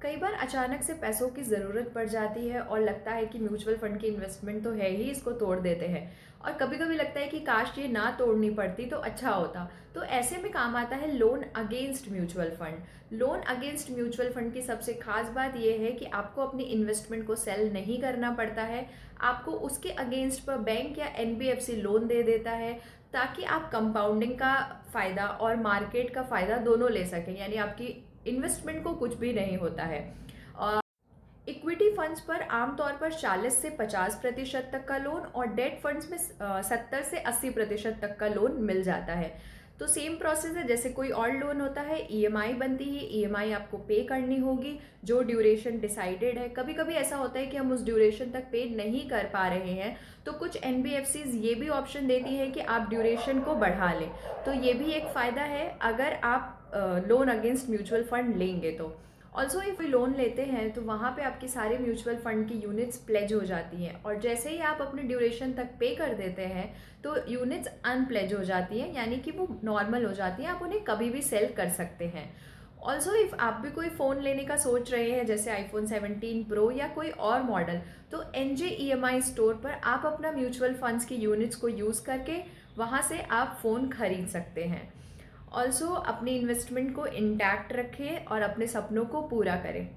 कई बार अचानक से पैसों की ज़रूरत पड़ जाती है और लगता है कि म्यूचुअल फंड की इन्वेस्टमेंट तो है ही, इसको तोड़ देते हैं। और कभी कभी लगता है कि काश ये ना तोड़नी पड़ती तो अच्छा होता। तो ऐसे में काम आता है loan against mutual fund. Loan against mutual fund की सबसे खास बात यह है कि आपको अपनी इन्वेस्टमेंट को सेल नहीं करना पड़ता है। आपको उसके अगेंस्ट पर बैंक या एनबीएफसी लोन दे देता है, ताकि आप कंपाउंडिंग का फ़ायदा और मार्केट का फ़ायदा दोनों ले सकें। यानी आपकी इन्वेस्टमेंट को कुछ भी नहीं होता है। इक्विटी फंड्स पर आमतौर पर 40 से 50% तक का लोन और डेट फंड्स में 70 से 80% तक का लोन मिल जाता है। तो सेम प्रोसेस है जैसे कोई और लोन होता है। ईएमआई बनती है, ईएमआई आपको पे करनी होगी जो ड्यूरेशन डिसाइडेड है। कभी कभी ऐसा होता है कि हम उस ड्यूरेशन तक पे नहीं कर पा रहे हैं, तो कुछ एनबीएफसीज ये भी ऑप्शन देती है कि आप ड्यूरेशन को बढ़ा लें। तो ये भी एक फ़ायदा है अगर आप लोन अगेंस्ट म्यूचुअल फंड लेंगे तो। ऑल्सो इफ कोई लोन लेते हैं तो वहाँ पे आपकी सारे म्यूचुअल फंड की यूनिट्स प्लेज हो जाती हैं, और जैसे ही आप अपने ड्यूरेशन तक पे कर देते हैं तो यूनिट्स अनप्लेज हो जाती हैं, यानी कि वो नॉर्मल हो जाती हैं, आप उन्हें कभी भी सेल कर सकते हैं। ऑल्सो इफ़ आप भी कोई फ़ोन लेने का सोच रहे हैं जैसे आईफोन 17 प्रो या कोई और मॉडल, तो एनजे ईएमआई स्टोर पर आप अपना म्यूचुअल फंड्स की यूनिट्स को यूज़ करके वहाँ से आप फ़ोन खरीद सकते हैं। ऑल्सो अपनी इन्वेस्टमेंट को इंटैक्ट रखें और अपने सपनों को पूरा करें।